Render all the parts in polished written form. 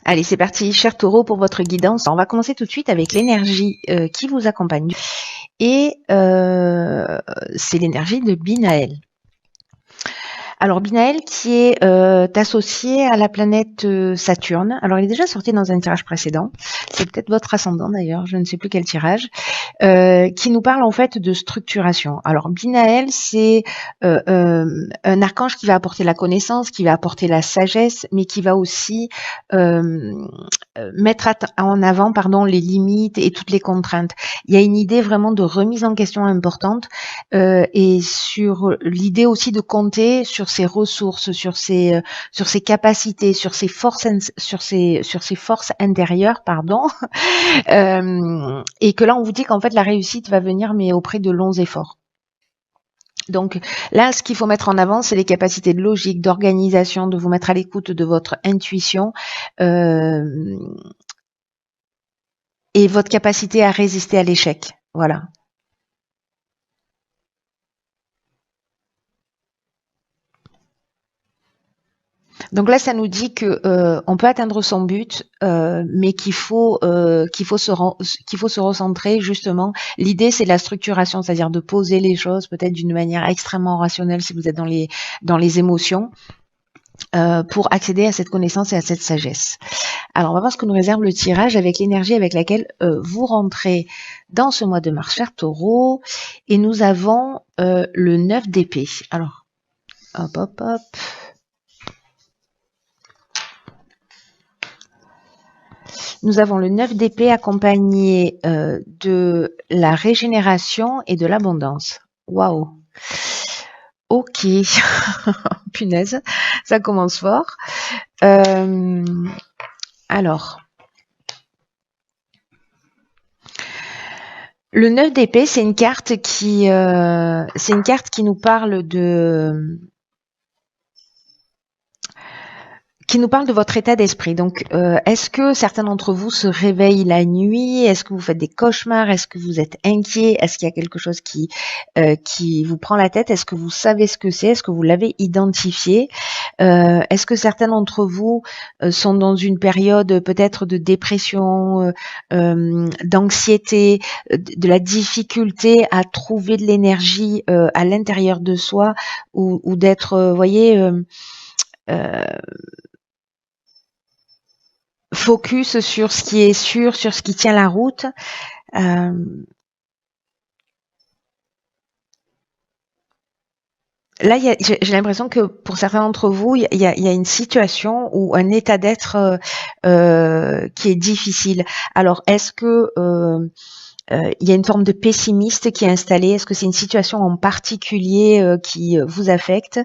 Allez, c'est parti, cher taureau, pour votre guidance. On va commencer tout de suite avec l'énergie qui vous accompagne. Et c'est l'énergie de Binaël. Alors Binaël qui est associé à la planète Saturne. Alors il est déjà sorti dans un tirage précédent. C'est peut-être votre ascendant d'ailleurs, je ne sais plus quel tirage. Qui nous parle en fait de structuration. Alors Binaël, c'est un archange qui va apporter la connaissance, qui va apporter la sagesse, mais qui va aussi mettre en avant les limites et toutes les contraintes. Il y a une idée vraiment de remise en question importante et sur l'idée aussi de compter sur ses ressources, sur ses capacités, sur ses forces intérieures, et que là on vous dit qu'en fait la réussite va venir mais auprès de longs efforts. Donc là, ce qu'il faut mettre en avant, c'est les capacités de logique, d'organisation, de vous mettre à l'écoute de votre intuition et votre capacité à résister à l'échec. Voilà. Donc là, ça nous dit que on peut atteindre son but, mais qu'il faut se recentrer justement. L'idée, c'est la structuration, c'est-à-dire de poser les choses peut-être d'une manière extrêmement rationnelle si vous êtes dans les émotions, pour accéder à cette connaissance et à cette sagesse. Alors, on va voir ce que nous réserve le tirage avec l'énergie avec laquelle vous rentrez dans ce mois de mars, cher taureau. Et nous avons le 9 d'épée. Alors, hop. Nous avons le 9 d'épée accompagné de la régénération et de l'abondance. Waouh. Ok. Punaise, ça commence fort. Alors, le 9 d'épée, c'est une carte qui nous parle de votre état d'esprit. Donc, est-ce que certains d'entre vous se réveillent la nuit? Est-ce que vous faites des cauchemars? Est-ce que vous êtes inquiet? Est-ce qu'il y a quelque chose qui vous prend la tête? Est-ce que vous savez ce que c'est? Est-ce que vous l'avez identifié? Est-ce que certains d'entre vous sont dans une période peut-être de dépression, d'anxiété, de la difficulté à trouver de l'énergie à l'intérieur de soi ou d'être, focus sur ce qui est sûr, sur ce qui tient la route. Là, j'ai l'impression que pour certains d'entre vous, il y a une situation ou un état d'être qui est difficile. Alors, est-ce que il y a une forme de pessimiste qui est installée? Est-ce que c'est une situation en particulier qui vous affecte?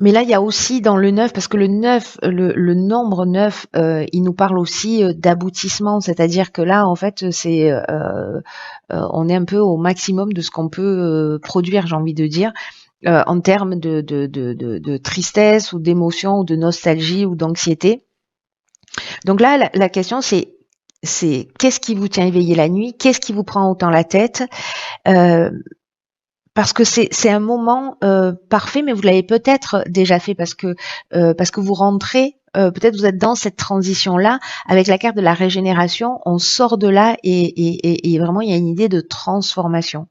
Mais là, il y a aussi dans le 9, parce que le 9, le nombre 9, il nous parle aussi d'aboutissement, c'est-à-dire que là, en fait, on est un peu au maximum de ce qu'on peut produire, j'ai envie de dire, en termes de tristesse ou d'émotion ou de nostalgie ou d'anxiété. Donc là, la question, c'est qu'est-ce qui vous tient éveillé la nuit? Qu'est-ce qui vous prend autant la tête? Parce que c'est un moment parfait, mais vous l'avez peut-être déjà fait parce que vous rentrez, peut-être vous êtes dans cette transition-là avec la carte de la régénération. On sort de là et vraiment il y a une idée de transformation.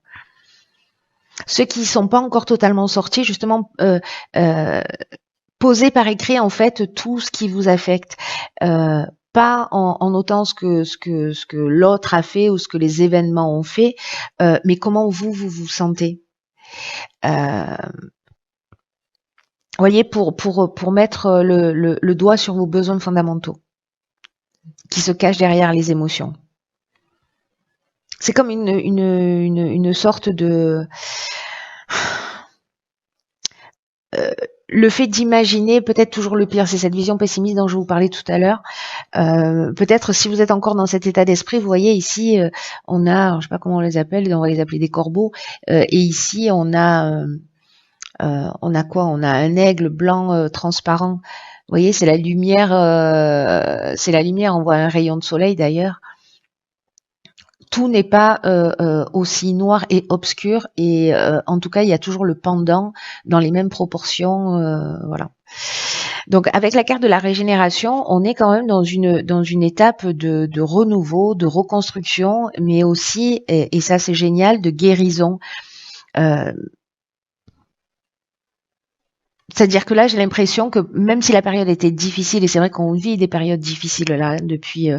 Ceux qui sont pas encore totalement sortis, justement, posez par écrit en fait tout ce qui vous affecte. Pas en notant ce que l'autre a fait ou ce que les événements ont fait, mais comment vous sentez. Voyez, pour mettre le doigt sur vos besoins fondamentaux qui se cachent derrière les émotions. C'est comme une sorte de le fait d'imaginer peut-être toujours le pire, c'est cette vision pessimiste dont je vous parlais tout à l'heure. Peut-être si vous êtes encore dans cet état d'esprit, vous voyez ici on a, je sais pas comment on les appelle, on va les appeler des corbeaux, et ici on a quoi? On a un aigle blanc transparent. Vous voyez, c'est la lumière. On voit un rayon de soleil d'ailleurs. Tout n'est pas aussi noir et obscur. Et en tout cas, il y a toujours le pendant dans les mêmes proportions. Voilà. Donc avec la carte de la régénération, on est quand même dans une étape de renouveau, de reconstruction, mais aussi, et ça c'est génial, de guérison. Euh, C'est-à-dire que là, j'ai l'impression que même si la période était difficile, et c'est vrai qu'on vit des périodes difficiles là depuis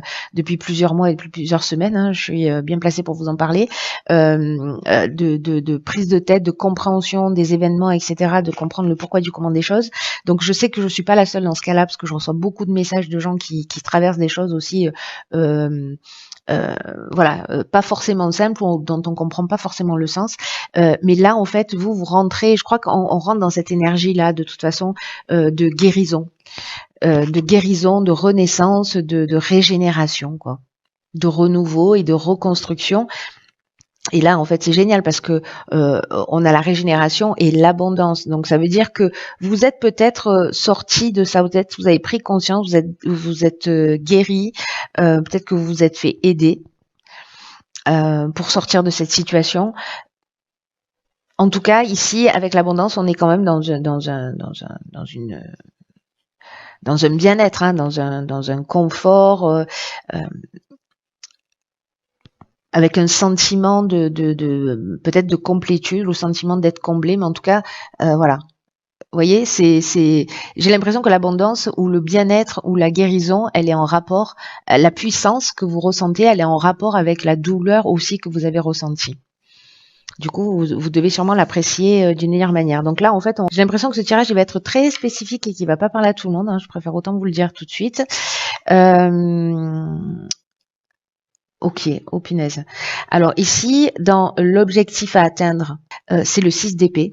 plusieurs mois et depuis plusieurs semaines, hein, je suis bien placée pour vous en parler, de prise de tête, de compréhension des événements, etc., de comprendre le pourquoi du comment des choses. Donc je sais que je suis pas la seule dans ce cas-là, parce que je reçois beaucoup de messages de gens qui traversent des choses aussi. Euh, euh, voilà, pas forcément simple ou dont on comprend pas forcément le sens. Mais là, en fait, vous rentrez, je crois qu'on rentre dans cette énergie-là, de toute façon, de guérison, de renaissance, de régénération, quoi, de renouveau et de reconstruction. Et là, en fait, c'est génial parce que on a la régénération et l'abondance. Donc, ça veut dire que vous êtes peut-être sorti de ça, peut-être vous avez pris conscience, vous êtes guéri, peut-être que vous vous êtes fait aider pour sortir de cette situation. En tout cas, ici, avec l'abondance, on est quand même dans un bien-être, hein, dans un confort, euh, avec un sentiment de peut-être de complétude, ou sentiment d'être comblé, mais en tout cas, voilà. Vous voyez, j'ai l'impression que l'abondance ou le bien-être ou la guérison, elle est en rapport, la puissance que vous ressentez, elle est en rapport avec la douleur aussi que vous avez ressentie. Du coup, vous devez sûrement l'apprécier d'une meilleure manière. Donc là, en fait, j'ai l'impression que ce tirage, il va être très spécifique et qu'il va pas parler à tout le monde, hein. Je préfère autant vous le dire tout de suite. Ok, oh punaise. Alors ici, dans l'objectif à atteindre, c'est le 6 d'épée.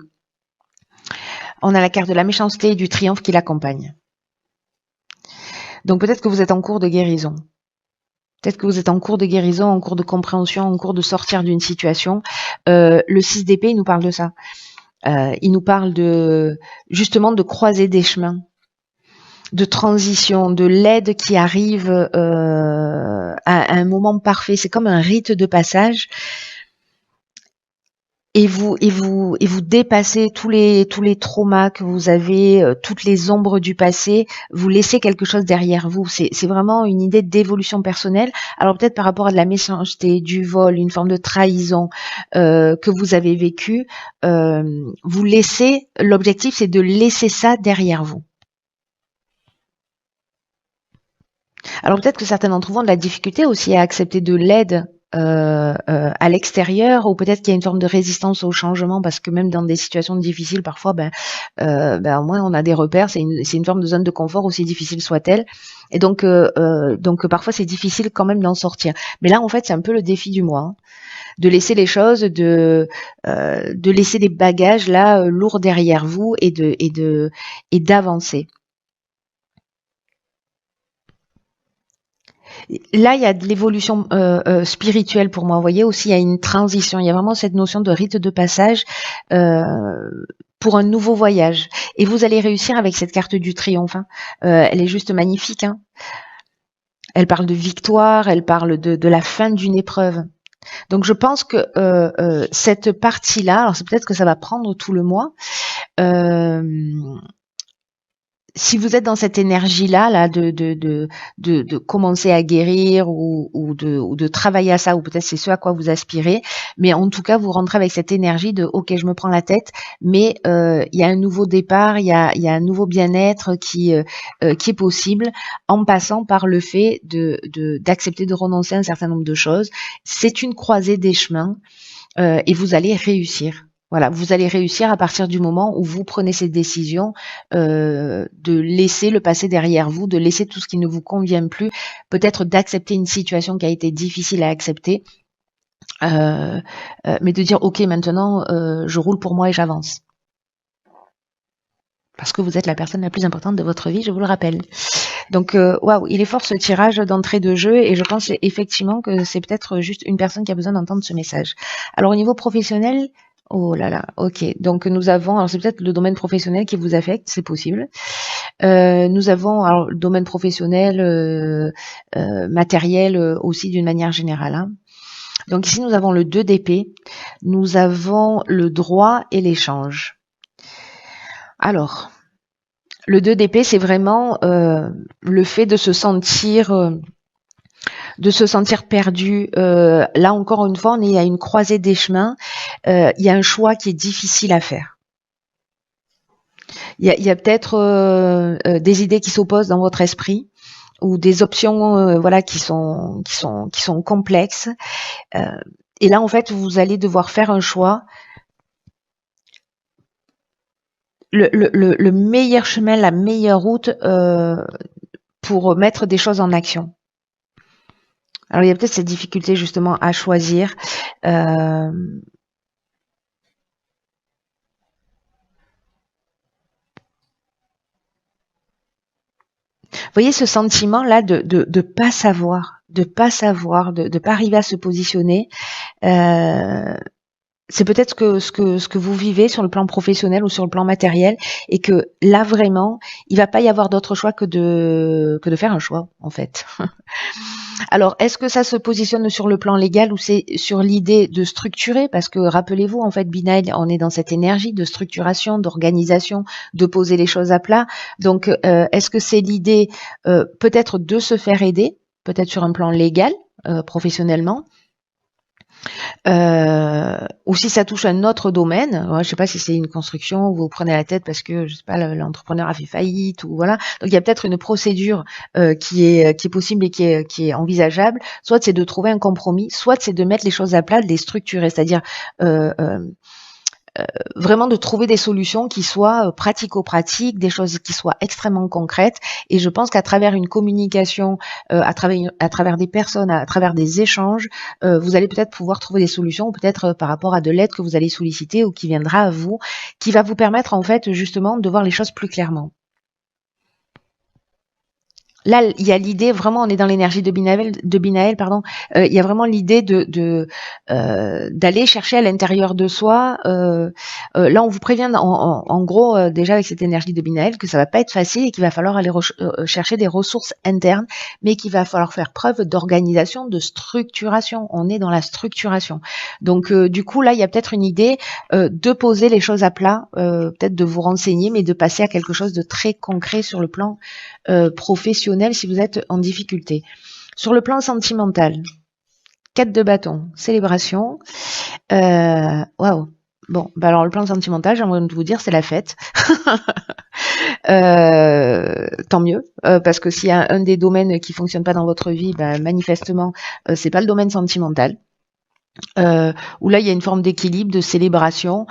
On a la carte de la méchanceté et du triomphe qui l'accompagne. Donc peut-être que vous êtes en cours de guérison. Peut-être que vous êtes en cours de guérison, en cours de compréhension, en cours de sortir d'une situation. Le 6 d'épée, il nous parle de ça. Il nous parle justement de croiser des chemins, de transition, de l'aide qui arrive à un moment parfait. C'est comme un rite de passage. Et vous dépassez tous les traumas que vous avez, toutes les ombres du passé. Vous laissez quelque chose derrière vous. C'est vraiment une idée d'évolution personnelle. Alors peut-être par rapport à de la méchanceté, du vol, une forme de trahison que vous avez vécu, vous laissez. L'objectif, c'est de laisser ça derrière vous. Alors peut-être que certains d'entre vous ont de la difficulté aussi à accepter de l'aide à l'extérieur, ou peut-être qu'il y a une forme de résistance au changement, parce que même dans des situations difficiles, parfois, au moins on a des repères. C'est une forme de zone de confort, aussi difficile soit-elle. Et donc parfois c'est difficile quand même d'en sortir. Mais là, en fait, c'est un peu le défi du mois, hein, de laisser les choses, de laisser des bagages là lourds derrière vous et d'avancer. Là, il y a de l'évolution spirituelle pour moi. Vous voyez, aussi, il y a une transition. Il y a vraiment cette notion de rite de passage pour un nouveau voyage. Et vous allez réussir avec cette carte du triomphe, hein. Elle est juste magnifique, hein. Elle parle de victoire, elle parle de la fin d'une épreuve. Donc, je pense que cette partie-là, alors c'est peut-être que ça va prendre tout le mois, si vous êtes dans cette énergie-là, là, de commencer à guérir ou de travailler à ça, ou peut-être c'est ce à quoi vous aspirez, mais en tout cas, vous rentrez avec cette énergie de OK, je me prends la tête, mais il y a un nouveau départ, il y a un nouveau bien-être qui est possible en passant par le fait d'accepter de renoncer à un certain nombre de choses. C'est une croisée des chemins et vous allez réussir. Voilà, vous allez réussir à partir du moment où vous prenez cette décision de laisser le passé derrière vous, de laisser tout ce qui ne vous convient plus, peut-être d'accepter une situation qui a été difficile à accepter, mais de dire ok, maintenant je roule pour moi et j'avance. Parce que vous êtes la personne la plus importante de votre vie, je vous le rappelle. Donc, waouh, il est fort ce tirage d'entrée de jeu, et je pense effectivement que c'est peut-être juste une personne qui a besoin d'entendre ce message. Alors, au niveau professionnel, oh là là, ok. Donc, nous avons, alors c'est peut-être le domaine professionnel qui vous affecte, c'est possible. Nous avons alors le domaine professionnel, matériel aussi d'une manière générale, hein. Donc ici, nous avons le 2 d'épée, nous avons le droit et l'échange. Alors, Le 2 d'épée, c'est vraiment le fait de se sentir perdu. Là encore une fois, on est à une croisée des chemins. Il y a un choix qui est difficile à faire. Il y a peut-être des idées qui s'opposent dans votre esprit ou des options voilà qui sont complexes. Et là, en fait, vous allez devoir faire un choix. Le meilleur chemin, la meilleure route pour mettre des choses en action. Alors, il y a peut-être cette difficulté justement à choisir. Vous voyez ce sentiment-là de pas savoir, de pas arriver à se positionner. C'est peut-être ce que vous vivez sur le plan professionnel ou sur le plan matériel, et que là vraiment, il va pas y avoir d'autre choix que de faire un choix en fait. Alors, est-ce que ça se positionne sur le plan légal ou c'est sur l'idée de structurer? Parce que rappelez-vous, en fait, Binaël, on est dans cette énergie de structuration, d'organisation, de poser les choses à plat. Donc, est-ce que c'est l'idée peut-être de se faire aider, peut-être sur un plan légal, professionnellement, ou si ça touche un autre domaine, je sais pas si c'est une construction où vous prenez la tête parce que je sais pas l'entrepreneur a fait faillite ou voilà. Donc il y a peut-être une procédure qui est possible et qui est envisageable. Soit c'est de trouver un compromis, soit c'est de mettre les choses à plat, de les structurer, c'est-à-dire vraiment de trouver des solutions qui soient pratico-pratiques, des choses qui soient extrêmement concrètes. Et je pense qu'à travers une communication, à travers des personnes, à travers des échanges, vous allez peut-être pouvoir trouver des solutions, peut-être par rapport à de l'aide que vous allez solliciter ou qui viendra à vous, qui va vous permettre en fait justement de voir les choses plus clairement. Là, il y a l'idée, vraiment, on est dans l'énergie de Binaël, pardon. Il y a vraiment l'idée d'aller chercher à l'intérieur de soi. Là, on vous prévient, en gros, déjà avec cette énergie de Binaël, que ça va pas être facile et qu'il va falloir aller chercher des ressources internes, mais qu'il va falloir faire preuve d'organisation, de structuration. On est dans la structuration. Donc, du coup, là, il y a peut-être une idée de poser les choses à plat, peut-être de vous renseigner, mais de passer à quelque chose de très concret sur le plan professionnel si vous êtes en difficulté. Sur le plan sentimental, 4 de bâton, célébration. Waouh. Bon, bah alors le plan sentimental, j'aimerais vous dire, c'est la fête. Tant mieux, parce que s'il y a un des domaines qui fonctionne pas dans votre vie, bah, manifestement, c'est pas le domaine sentimental. Où là, il y a une forme d'équilibre, de célébration.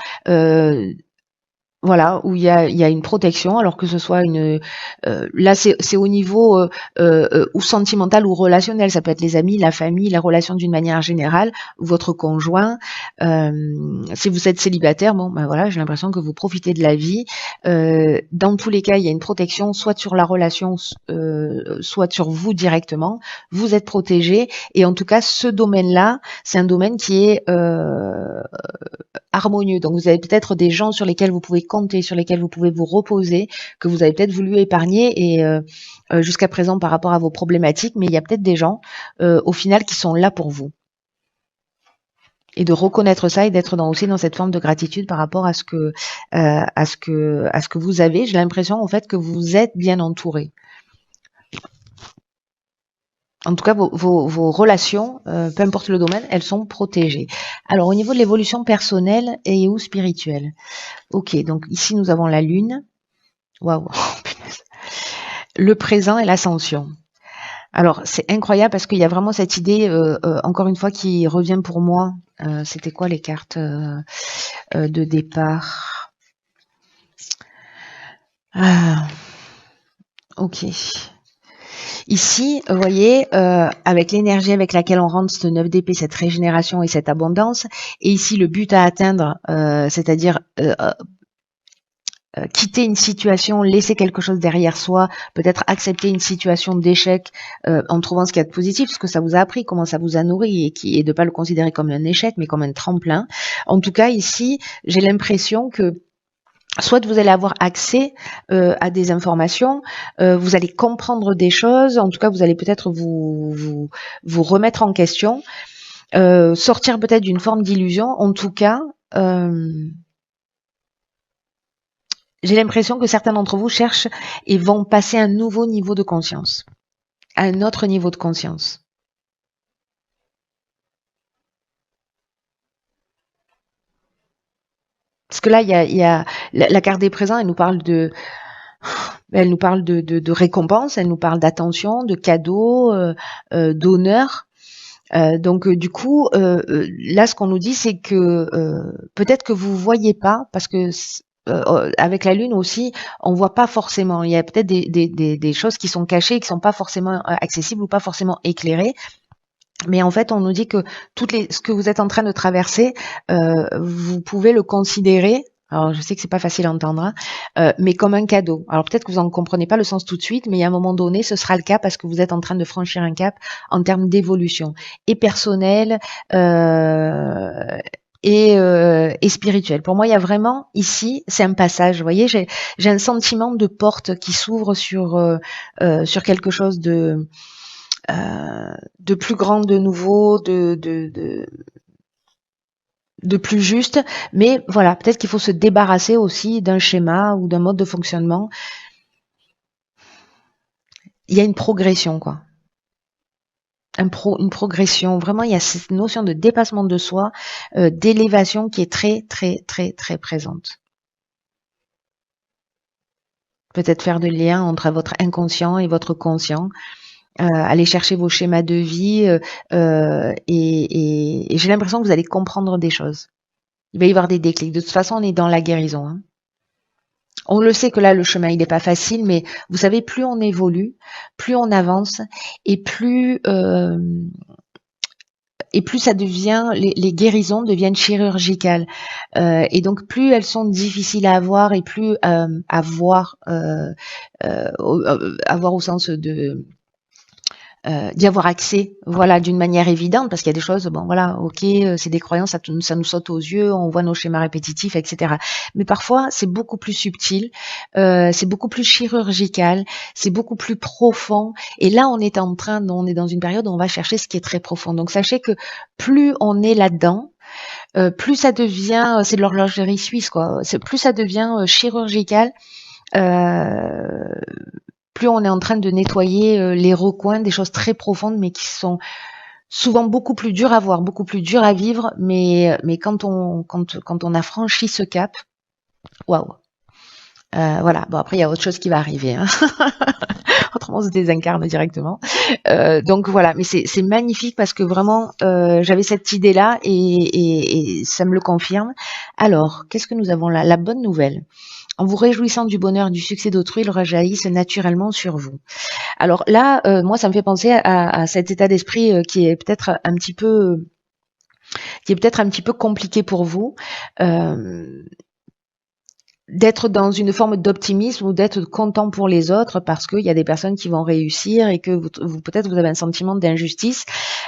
Voilà, où il y a une protection, alors que ce soit là c'est au niveau ou sentimental ou relationnel, ça peut être les amis, la famille, la relation d'une manière générale, votre conjoint. Si vous êtes célibataire, bon ben voilà, j'ai l'impression que vous profitez de la vie. Dans tous les cas, il y a une protection, soit sur la relation, soit sur vous directement. Vous êtes protégé, et en tout cas, ce domaine-là, c'est un domaine qui est harmonieux. Donc vous avez peut-être des gens sur lesquels vous pouvez compter, sur lesquels vous pouvez vous reposer, que vous avez peut-être voulu épargner et jusqu'à présent par rapport à vos problématiques, mais il y a peut-être des gens au final qui sont là pour vous. Et de reconnaître ça et d'être aussi dans cette forme de gratitude par rapport à ce que vous avez. J'ai l'impression en fait que vous êtes bien entouré. En tout cas, vos relations, peu importe le domaine, elles sont protégées. Alors, au niveau de l'évolution personnelle et ou spirituelle. Ok, donc ici, nous avons la Lune. Waouh, le présent et l'ascension. Alors, c'est incroyable parce qu'il y a vraiment cette idée, encore une fois, qui revient pour moi. C'était quoi les cartes de départ? Ok. Ici, vous voyez, avec l'énergie avec laquelle on rentre ce 9 d'épée, cette régénération et cette abondance, et ici le but à atteindre, c'est-à-dire quitter une situation, laisser quelque chose derrière soi, peut-être accepter une situation d'échec en trouvant ce qu'il y a de positif, ce que ça vous a appris, comment ça vous a nourri, et de pas le considérer comme un échec, mais comme un tremplin. En tout cas, ici, j'ai l'impression que soit vous allez avoir accès à des informations, vous allez comprendre des choses, en tout cas vous allez peut-être vous remettre en question, sortir peut-être d'une forme d'illusion, en tout cas J'ai l'impression que certains d'entre vous cherchent et vont passer à un nouveau niveau de conscience, à un autre niveau de conscience. Parce que là, il y a la carte des présents, elle nous parle de récompense, elle nous parle d'attention, de cadeaux, d'honneur. Donc du coup, là, ce qu'on nous dit, c'est que peut-être que vous voyez pas, parce que avec la lune aussi, on voit pas forcément. Il y a peut-être des choses qui sont cachées, qui sont pas forcément accessibles ou pas forcément éclairées. Mais en fait, on nous dit que ce que vous êtes en train de traverser, vous pouvez le considérer. Alors, je sais que c'est pas facile à entendre, hein, mais comme un cadeau. Alors peut-être que vous en comprenez pas le sens tout de suite, mais à un moment donné, ce sera le cas parce que vous êtes en train de franchir un cap en termes d'évolution et personnelle et spirituelle. Pour moi, il y a vraiment ici, c'est un passage. Vous voyez, j'ai un sentiment de porte qui s'ouvre sur quelque chose de plus grand, de nouveau, de plus juste. Mais voilà, peut-être qu'il faut se débarrasser aussi d'un schéma ou d'un mode de fonctionnement. Il y a une progression, quoi. Une progression. Vraiment, il y a cette notion de dépassement de soi, d'élévation qui est très, très, très, très présente. Peut-être faire de lien entre votre inconscient et votre conscient. Aller chercher vos schémas de vie et j'ai l'impression que vous allez comprendre des choses. Il va y avoir des déclics. De toute façon, on est dans la guérison, hein. On le sait que là, le chemin, il n'est pas facile, mais vous savez, plus on évolue, plus on avance et plus ça devient, les guérisons deviennent chirurgicales. Et donc, plus elles sont difficiles à avoir et plus à voir, avoir au sens d'y avoir accès, voilà, d'une manière évidente, parce qu'il y a des choses, bon, voilà, ok, c'est des croyances, ça nous saute aux yeux, on voit nos schémas répétitifs, etc. Mais parfois, c'est beaucoup plus subtil, c'est beaucoup plus chirurgical, c'est beaucoup plus profond. Et là, on est dans une période où on va chercher ce qui est très profond. Donc, sachez que plus on est là-dedans, plus ça devient, c'est de l'horlogerie suisse, quoi. Plus ça devient chirurgical. Euh, Plus on est en train de nettoyer les recoins, des choses très profondes, mais qui sont souvent beaucoup plus dures à voir, beaucoup plus dures à vivre. Mais quand on a franchi ce cap, waouh. Voilà. Bon, après il y a autre chose qui va arriver, hein. Autrement on se désincarne directement. Donc voilà. Mais c'est magnifique parce que vraiment j'avais cette idée là et ça me le confirme. Alors qu'est-ce que nous avons là? La bonne nouvelle. En vous réjouissant du bonheur, du succès d'autrui, il rejaillisse naturellement sur vous. Alors là, moi, ça me fait penser à cet état d'esprit qui est peut-être un petit peu compliqué pour vous, d'être dans une forme d'optimisme ou d'être content pour les autres parce qu'il y a des personnes qui vont réussir et que peut-être vous avez un sentiment d'injustice.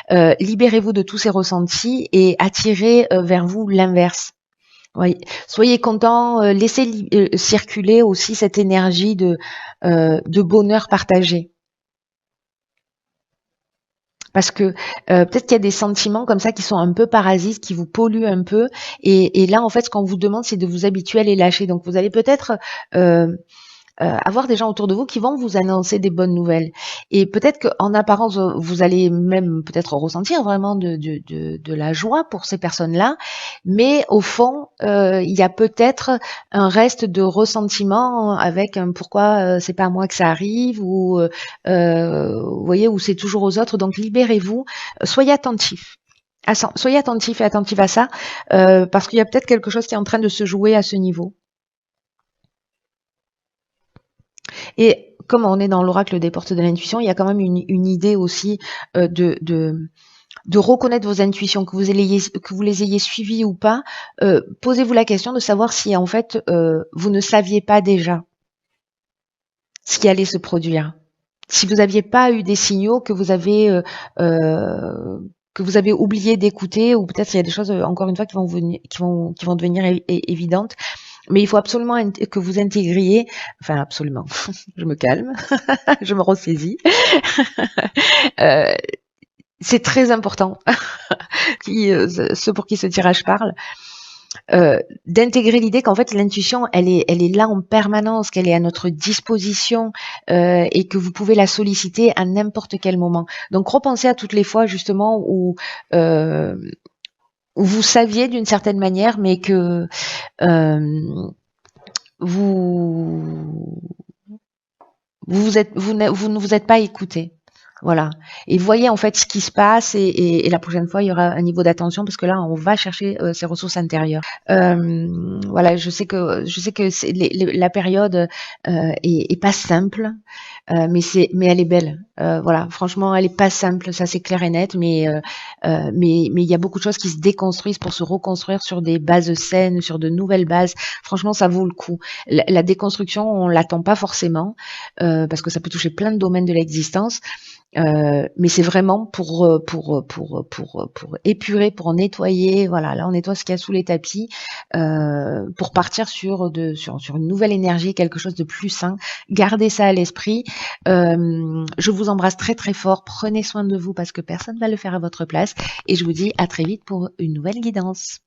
Libérez-vous de tous ces ressentis et attirez vers vous l'inverse. Oui, soyez content, laissez circuler aussi cette énergie de bonheur partagé. Parce que peut-être qu'il y a des sentiments comme ça qui sont un peu parasites, qui vous polluent un peu. Et là, en fait, ce qu'on vous demande, c'est de vous habituer à les lâcher. Donc, vous allez peut-être avoir des gens autour de vous qui vont vous annoncer des bonnes nouvelles. Et peut-être qu'en apparence, vous allez même peut-être ressentir vraiment de la joie pour ces personnes-là. Mais au fond, il y a peut-être un reste de ressentiment avec un pourquoi c'est pas à moi que ça arrive ou vous voyez, où c'est toujours aux autres. Donc libérez-vous, soyez attentifs. Soyez attentifs et attentifs à ça, parce qu'il y a peut-être quelque chose qui est en train de se jouer à ce niveau. Et comme on est dans l'oracle des portes de l'intuition, il y a quand même une idée aussi de reconnaître vos intuitions, que vous les ayez suivies ou pas. Posez-vous la question de savoir si en fait vous ne saviez pas déjà ce qui allait se produire. Si vous n'aviez pas eu des signaux que vous avez oublié d'écouter, ou peut-être il y a des choses encore une fois qui vont devenir évidentes. Mais il faut absolument que vous intégriez, enfin absolument, je me calme, je me ressaisis. C'est très important, ceux pour qui ce tirage parle. d'intégrer l'idée qu'en fait l'intuition elle est là en permanence, qu'elle est à notre disposition et que vous pouvez la solliciter à n'importe quel moment. Donc repensez à toutes les fois justement euh, où vous saviez d'une certaine manière, mais que vous vous ne vous êtes pas écouté. Voilà. Et voyez en fait ce qui se passe et la prochaine fois il y aura un niveau d'attention parce que là on va chercher ces ressources intérieures. Voilà, je sais que la période est pas simple, mais elle est belle. Voilà, franchement elle est pas simple, ça c'est clair et net, mais il y a beaucoup de choses qui se déconstruisent pour se reconstruire sur des bases saines, sur de nouvelles bases. Franchement ça vaut le coup. La déconstruction on l'attend pas forcément parce que ça peut toucher plein de domaines de l'existence. Mais c'est vraiment pour épurer, pour nettoyer. Voilà, là on nettoie ce qu'il y a sous les tapis pour partir sur une nouvelle énergie, quelque chose de plus sain. Gardez ça à l'esprit. Je vous embrasse très très fort. Prenez soin de vous parce que personne ne va le faire à votre place. Et je vous dis à très vite pour une nouvelle guidance.